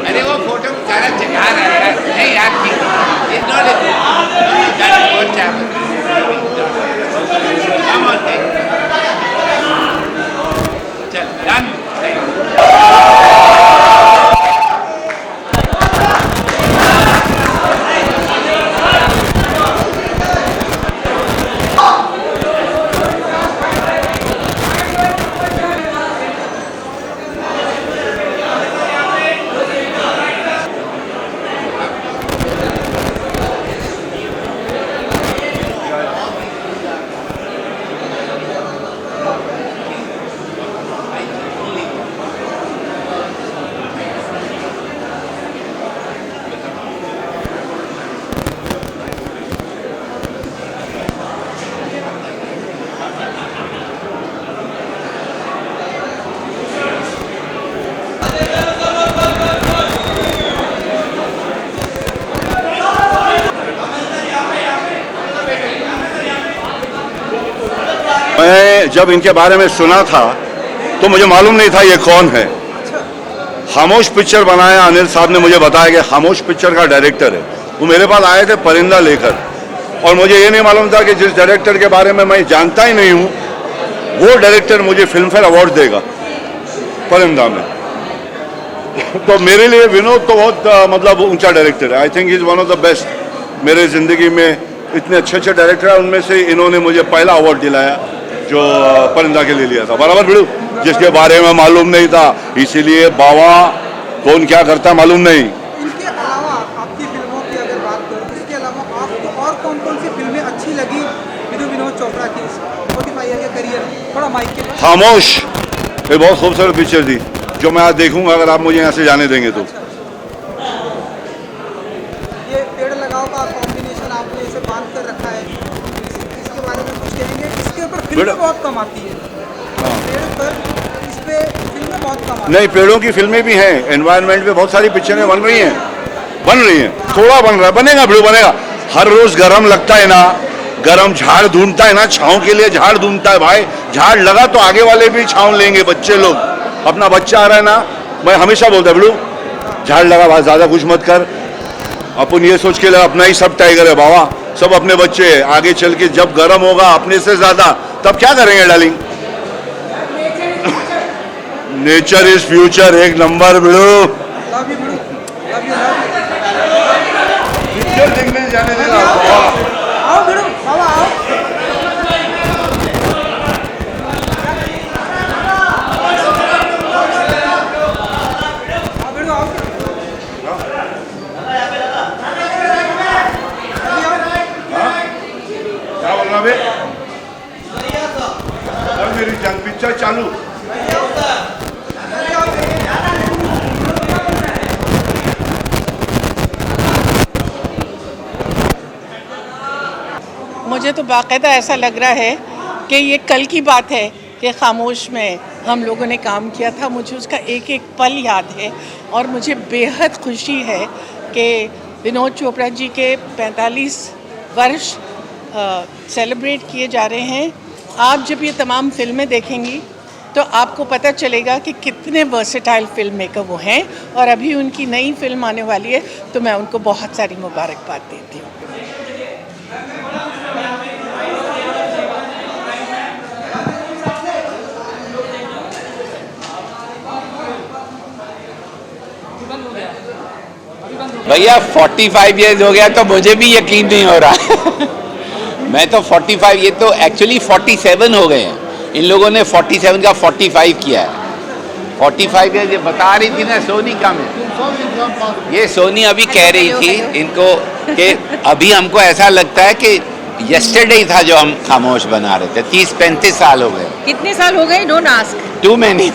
अरे वो फोटो सारा चढ़ा रहा है नहीं यार मैं जब इनके बारे में सुना था तो मुझे मालूम नहीं था ये कौन है। खामोश पिक्चर बनाया अनिल साहब ने मुझे बताया कि खामोश पिक्चर का डायरेक्टर है। वो मेरे पास आए थे परिंदा लेकर और मुझे ये नहीं मालूम था कि जिस डायरेक्टर के बारे में मैं जानता ही नहीं हूँ वो डायरेक्टर मुझे फिल्म फेयर अवार्ड देगा परिंदा में। तो मेरे लिए विनोद तो बहुत मतलब ऊंचा डायरेक्टर है। I think is one of the best. मेरे ज़िंदगी में इतने अच्छे अच्छे डायरेक्टर हैं, उनमें से इन्होंने मुझे पहला अवार्ड दिलाया जो परिंदा के लिए लिया था। बराबर बिड़ू, जिसके बारे में मालूम नहीं था, इसीलिए बाबा कौन क्या करता मालूम नहीं। इनके अलावा आपकी फिल्मों की अगर बात करूँ तो इसके अलावा आपको और कौन कौन सी फिल्में अच्छी लगी विनोद चोपड़ा की 45 ईयर के करियर? थोड़ा माइक के पास। खामोश ये बहुत खूबसूरत पिक्चर थी जो मैं आज देखूंगा अगर आप मुझे यहाँ से जाने देंगे तो। ये पेड़ लगाओ का कॉम्बिनेशन आपने इसे बांध कर रखा है, इसके बारे में कुछ कहेंगे? इसके ऊपर फिल्में बहुत कम आती है। पेड़ पर इस पे फिल्में बहुत कम आती है। नहीं, पेड़ों की फिल्में भी हैं। एनवायरनमेंट पे बहुत सारी पिक्चरें बन रही हैं थोड़ा बन रहा है, बनेगा बिड़ू बनेगा। हर रोज गर्म लगता है ना, गर्म झाड़ ढूंढता है ना, छाँव के लिए झाड़ ढूंढता है भाई। झाड़ लगा तो आगे वाले भी छाँव लेंगे। बच्चे लोग, अपना बच्चा आ रहा है ना, मैं हमेशा बोलता है बिड़ू झाड़ लगा भाई, ज्यादा कुछ मत कर। अपन ये सोच के ले अपना ही सब टाइगर है बाबा, सब अपने बच्चे हैं। आगे चल के जब गर्म होगा अपने से ज्यादा तब क्या करेंगे डार्लिंग? Nature is future. एक नंबर बिड़ू। पिक्चर देखने जाने देना बाबा। आओ बिड़ू बाबा आओ। मेरी जंग पिक्चर चालू। मुझे तो बाकायदा ऐसा लग रहा है कि ये कल की बात है कि खामोश में हम लोगों ने काम किया था। मुझे उसका एक एक पल याद है और मुझे बेहद खुशी है कि विनोद चोपड़ा जी के 45 वर्ष सेलिब्रेट किए जा रहे हैं। आप जब ये तमाम फिल्में देखेंगी तो आपको पता चलेगा कि कितने वर्सेटाइल फिल्म मेकर वो हैं और अभी उनकी नई फिल्म आने वाली है तो मैं उनको बहुत सारी मुबारकबाद देती हूँ। भैया 45 इयर्स हो गया तो मुझे भी यकीन नहीं हो रहा मैं तो 45, ये तो एक्चुअली 47 हो गए हैं। इन लोगों ने 47 का 45 किया है। 45 इयर्स ये बता रही थी ना सोनी का में, ये सोनी अभी कह रही थी इनको कि अभी हमको ऐसा लगता है कि यस्टरडे था जो हम खामोश बना रहे थे। 30-35 साल हो गए। कितने साल हो गए? Don't ask. Too many.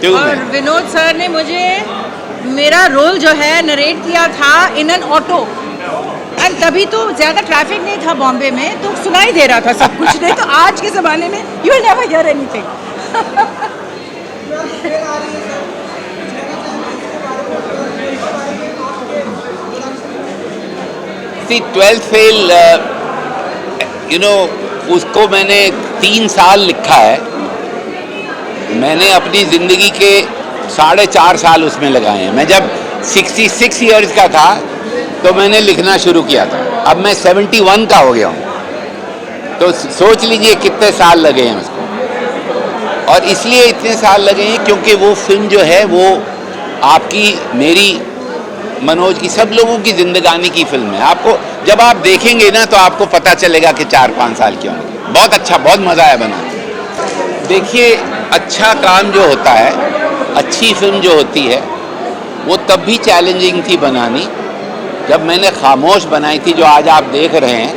और विनोद सर ने मुझे मेरा रोल जो है नरेट किया था इन एन ऑटो, एंड तभी तो ज़्यादा ट्रैफिक नहीं था बॉम्बे में, तो सुनाई दे रहा था सब कुछ। नहीं तो आज के ज़माने में you will never hear anything. See, 12th fail उसको मैंने 3 साल लिखा है। मैंने अपनी ज़िंदगी के 4.5 साल उसमें लगाए हैं। मैं जब 66 ईयर्स का था तो मैंने लिखना शुरू किया था। अब मैं 71 का हो गया हूँ, तो सोच लीजिए कितने साल लगे हैं उसको। और इसलिए इतने साल लगे हैं क्योंकि वो फिल्म जो है वो आपकी, मेरी, मनोज की, सब लोगों की जिंदगानी की फिल्म है। आपको जब आप देखेंगे ना तो आपको पता चलेगा कि 4-5 साल क्यों होंगे। बहुत अच्छा, बहुत मज़ा आया बना। देखिए, अच्छा काम जो होता है, अच्छी फिल्म जो होती है, वो तब भी चैलेंजिंग थी बनानी जब मैंने खामोश बनाई थी, जो आज आप देख रहे हैं।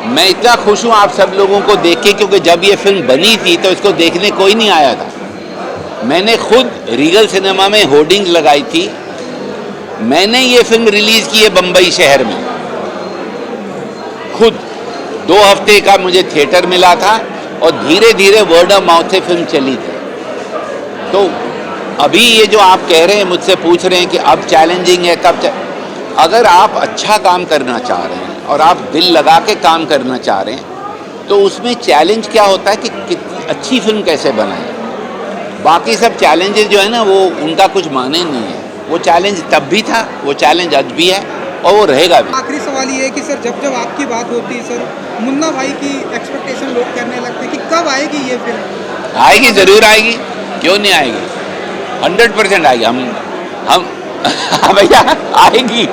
मैं इतना खुश हूँ आप सब लोगों को देख के, क्योंकि जब ये फिल्म बनी थी तो इसको देखने कोई नहीं आया था। मैंने खुद रीगल सिनेमा में होर्डिंग्स लगाई थी। मैंने ये फिल्म रिलीज़ की है बम्बई शहर में खुद। 2 हफ्ते का मुझे थिएटर मिला था और धीरे धीरे वर्ड ऑफ माउथ से फिल्म चली थी। तो अभी ये जो आप कह रहे हैं, मुझसे पूछ रहे हैं कि अब चैलेंजिंग है, कब अगर आप अच्छा काम करना चाह रहे हैं और आप दिल लगा के काम करना चाह रहे हैं तो उसमें चैलेंज क्या होता है कि कितनी अच्छी फिल्म कैसे बनाएं। बाकी सब चैलेंजेस जो है ना, वो उनका कुछ माने नहीं है। वो चैलेंज तब भी था, वो चैलेंज आज भी है और वो रहेगा भी। आखिरी सवाल ये है कि सर, जब आपकी बात होती है सर, मुन्ना भाई की एक्सपेक्टेशन लोग करने लगते हैं कि कब आएगी ये फिल्म? आएगी, ज़रूर आएगी, क्यों नहीं आएगी, 100% आएगी। हम हाँ भैया, आएगी।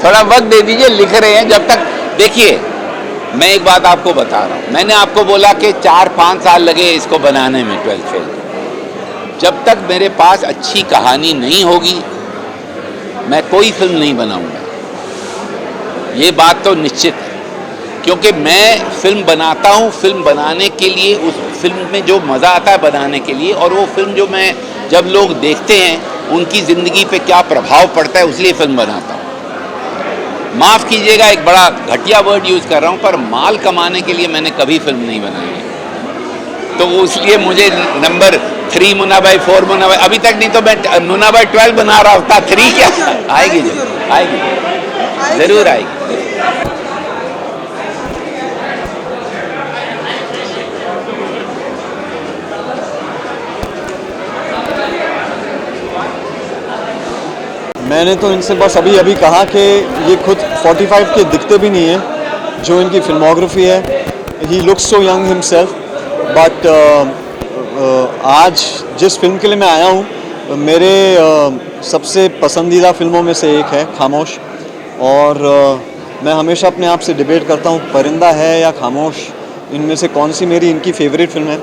थोड़ा वक्त दे दीजिए, लिख रहे हैं जब तक। देखिए, मैं एक बात आपको बता रहा हूँ, मैंने आपको बोला कि 4-5 साल लगे इसको बनाने में 12th फेल। जब तक मेरे पास अच्छी कहानी नहीं होगी मैं कोई फिल्म नहीं बनाऊंगा, ये बात तो निश्चित है। क्योंकि मैं फिल्म बनाता हूँ फिल्म बनाने के लिए, उस फिल्म में जो मज़ा आता है बनाने के लिए, और वो फिल्म जो मैं, जब लोग देखते हैं उनकी ज़िंदगी पे क्या प्रभाव पड़ता है, उसलिए फिल्म बनाता हूँ। माफ़ कीजिएगा, एक बड़ा घटिया वर्ड यूज़ कर रहा हूँ, पर माल कमाने के लिए मैंने कभी फिल्म नहीं बनाई है। तो इसलिए मुझे नंबर 3 मुन्ना भाई, 4 मुन्ना भाई, अभी तक नहीं तो मैं मुन्ना भाई 12 बना रहा होता, 3 क्या आएगी, आएगी, ज़रूर आएगी। मैंने तो इनसे बस अभी कहा कि ये खुद 45 के दिखते भी नहीं हैं, जो इनकी फिल्मोग्राफी है। He looks so young himself, but आज जिस फिल्म के लिए मैं आया हूँ, मेरे सबसे पसंदीदा फिल्मों में से एक है खामोश। और मैं हमेशा अपने आप से डिबेट करता हूँ, परिंदा है या खामोश, इनमें से कौन सी मेरी इनकी फेवरेट फिल्म है।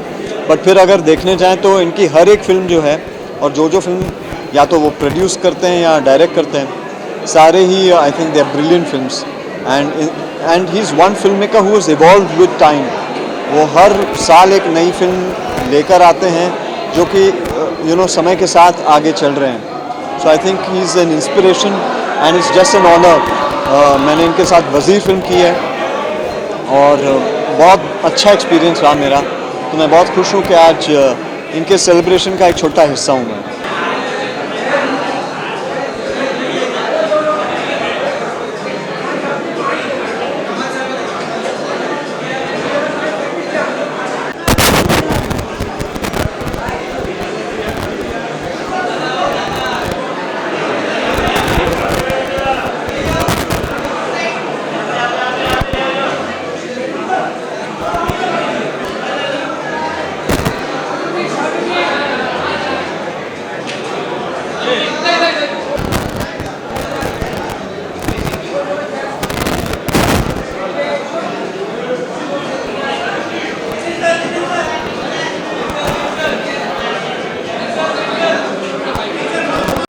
बट फिर अगर देखने जाएँ तो इनकी हर एक फिल्म जो है, और जो फिल्म या तो वो प्रोड्यूस करते हैं या डायरेक्ट करते हैं, सारे ही I think they are brilliant films. And he is one film maker who is evolved with time. वो हर साल एक नई फिल्म लेकर आते हैं जो कि समय के साथ आगे चल रहे हैं। So I think he is an inspiration and it's just an honour. मैंने इनके साथ वज़ीर फिल्म की है और बहुत अच्छा एक्सपीरियंस रहा मेरा। तो मैं बहुत खुश हूँ कि आज इनके सेलिब्रेशन का एक छोटा हिस्सा हूँ मैं।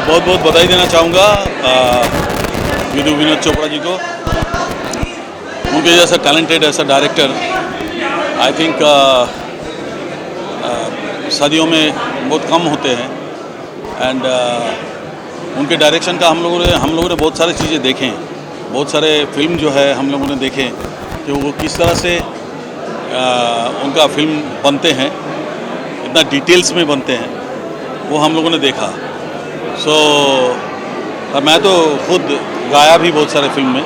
बहुत बहुत बधाई देना चाहूँगा विदु विनोद चोपड़ा जी को। उनके जैसा टैलेंटेड ऐसा डायरेक्टर आई थिंक सदियों में बहुत कम होते हैं। एंड उनके डायरेक्शन का हम लोगों ने बहुत सारी चीज़ें देखे हैं, बहुत सारे फिल्म जो है हम लोगों ने देखे कि वो किस तरह से उनका फिल्म बनते हैं, इतना डिटेल्स में बनते हैं, वो हम लोगों ने देखा। मैं तो खुद गाया भी बहुत सारे फिल्म में,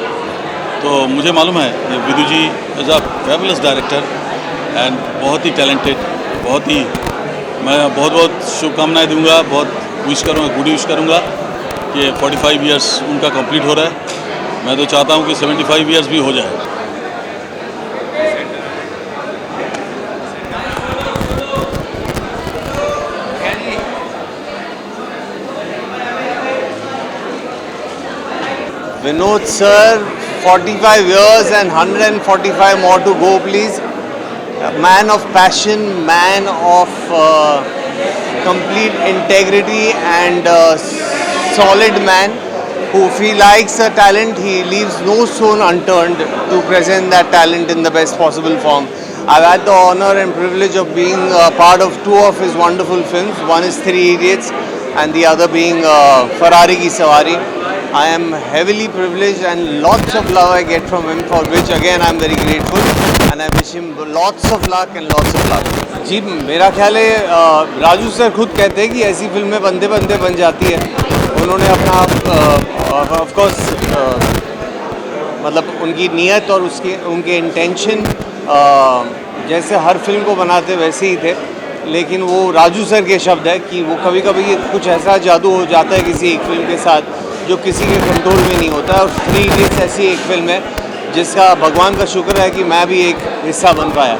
तो मुझे मालूम है कि Vidhu ji is a fabulous director and बहुत ही टैलेंटेड, बहुत ही, मैं बहुत बहुत शुभकामनाएं दूंगा, बहुत विश करूँगा, गुड विश करूँगा कि 45 इयर्स उनका कंप्लीट हो रहा है। मैं तो चाहता हूँ कि 75 इयर्स भी हो जाए। Vinod sir, 45 years and 145 more to go, please. A man of passion, man of complete integrity, and solid man who, if he likes a talent, he leaves no stone unturned to present that talent in the best possible form. I've had the honor and privilege of being part of two of his wonderful films. One is Three Idiots and the other being Ferrari Ki Sawari. I am heavily privileged and lots of love I get from him, for which again I am very grateful, and I wish him lots of luck and lots of luck. जी मेरा ख्याल है Raju sir खुद कहते हैं कि ऐसी फिल्में बंदे बंदे बन जाती है। उन्होंने अपना ऑफ कोर्स मतलब उनकी नीयत और उसके उनके इंटेंशन जैसे हर फिल्म को बनाते वैसे ही थे, लेकिन वो राजू सर के शब्द है कि वो कभी कभी कुछ ऐसा जादू हो जाता है किसी एक फिल्म के साथ जो किसी के कंट्रोल में नहीं होता है। और थ्री इडियट्स ऐसी एक फिल्म है जिसका भगवान का शुक्र है कि मैं भी एक हिस्सा बन पाया।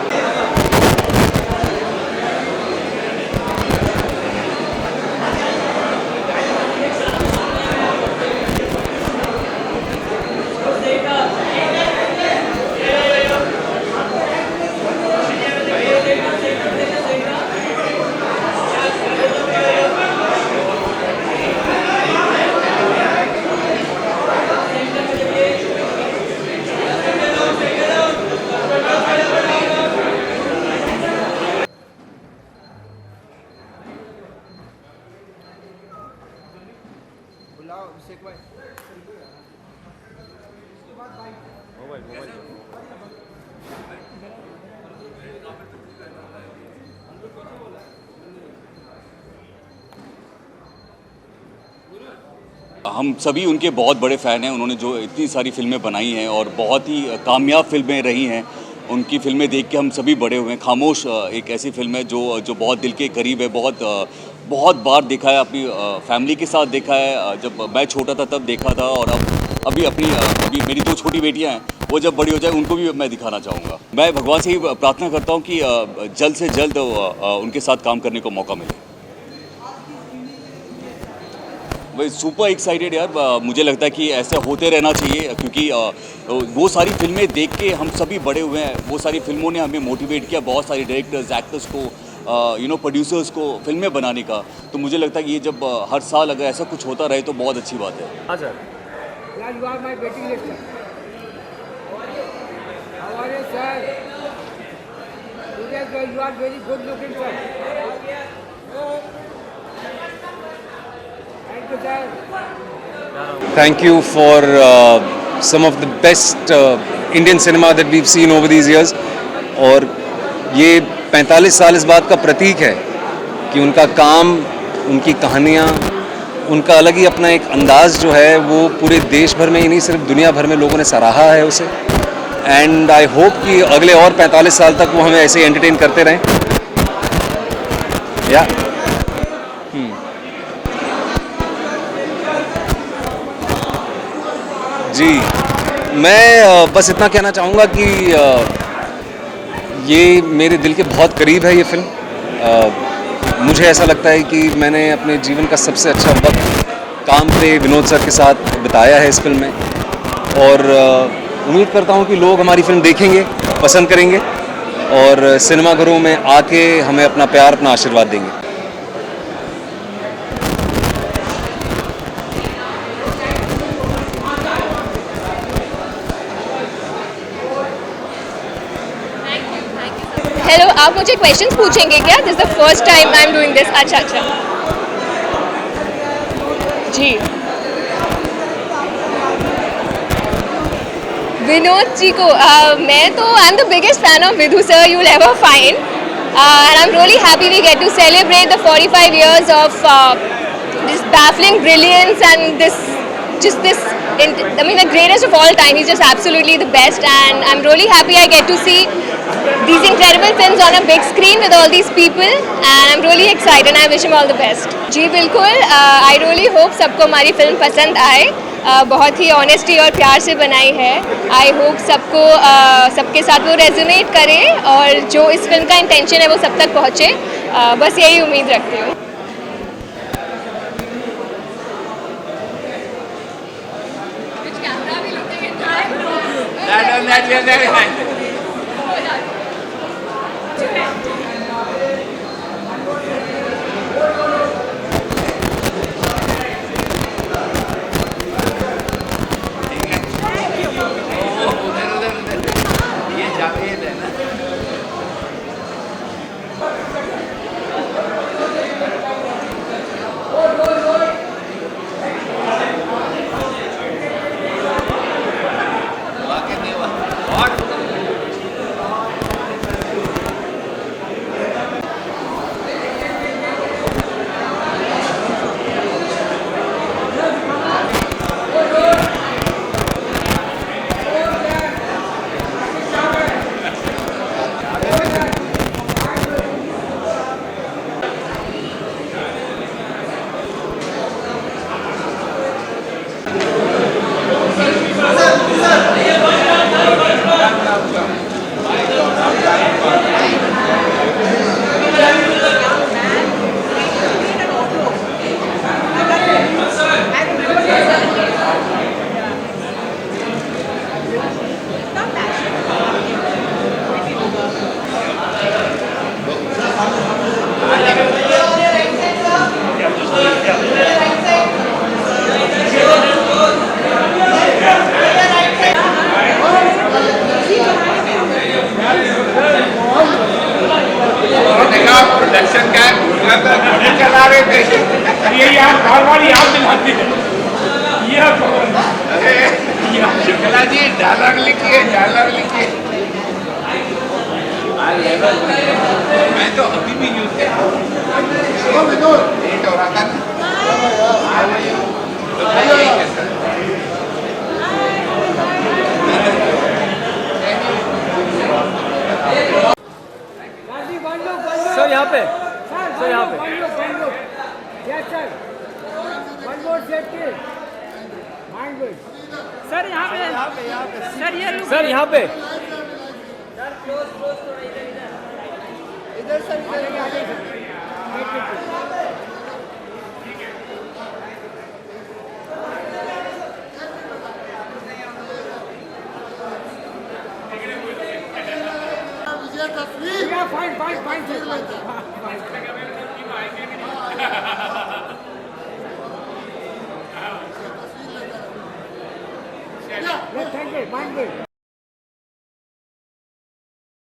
हम सभी उनके बहुत बड़े फ़ैन हैं। उन्होंने जो इतनी सारी फिल्में बनाई हैं और बहुत ही कामयाब फिल्में रही हैं, उनकी फिल्में देख के हम सभी बड़े हुए हैं। खामोश एक ऐसी फिल्म है जो बहुत दिल के करीब है। बहुत बार देखा है, अपनी फैमिली के साथ देखा है। जब मैं छोटा था तब देखा था, और अभी मेरी दो छोटी बेटियां हैं, वो जब बड़ी हो जाए उनको भी मैं दिखाना चाहूँगा। मैं भगवान से ही प्रार्थना करता हूँ कि जल्द से जल्द उनके साथ काम करने को मौका मिले। भाई सुपर एक्साइटेड यार, मुझे लगता है कि ऐसा होते रहना चाहिए, क्योंकि वो सारी फिल्में देख के हम सभी बड़े हुए हैं। वो सारी फिल्मों ने हमें मोटिवेट किया, बहुत सारे डायरेक्टर्स, एक्टर्स को, प्रोड्यूसर्स को फिल्में बनाने का। तो मुझे लगता है कि ये जब हर साल अगर ऐसा कुछ होता रहे तो बहुत अच्छी बात है। हाँ sir. You are my waiting list. How are you, sir? You are very good looking, sir. Thank you, sir. Thank you for some of the best Indian cinema that we've seen over these years. और ये 45 साल इस बात का प्रतीक है कि उनका काम, उनकी कहानियाँ, उनका अलग ही अपना एक अंदाज़ जो है वो पूरे देश भर में ही नहीं सिर्फ दुनिया भर में लोगों ने सराहा है उसे। एंड आई होप कि अगले और 45 साल तक वो हमें ऐसे ही एंटरटेन करते रहें। या जी, मैं बस इतना कहना चाहूँगा कि ये मेरे दिल के बहुत करीब है ये फिल्म। मुझे ऐसा लगता है कि मैंने अपने जीवन का सबसे अच्छा वक्त काम पे विनोद सर के साथ बिताया है इस फिल्म में, और उम्मीद करता हूँ कि लोग हमारी फिल्म देखेंगे, पसंद करेंगे और सिनेमाघरों में आके हमें अपना प्यार, अपना आशीर्वाद देंगे। हेलो, आप मुझे क्वेश्चंस पूछेंगे क्या? This the first time I am doing this. अच्छा जी। विनोद जी को मैं तो I am the biggest fan of Vidhu sir you will ever find, and I am really happy we get to celebrate the 45 years of this baffling brilliance and this I mean, the greatest of all time. He's just absolutely the best, and I'm really happy I get to see these incredible films on a big screen with all these people, and I'm really excited and I wish him all the best. जी बिल्कुल, I really hope सबको हमारी film पसंद आए. बहुत ही honesty और प्यार से बनाई है. आई होप सबको सबके साथ वो रेजोनेट करे और जो इस फिल्म का इंटेंशन है वो सब तक पहुँचे. बस यही उम्मीद रखती हूँ. प्रोडक्शन का चला रहे थे. ये यार बार याद दिलाती है. ये शुक्ला जी डायलॉग लिखिए. मैं तो अभी भी यूज लेट हो रहा था ना. सर यहाँ पे. सर यहाँ पे. Yes sir. One more safety. Mind good. Sir यहाँ पे. सर ये सर यहाँ पे. इधर sir fine. Thank you. Mind good.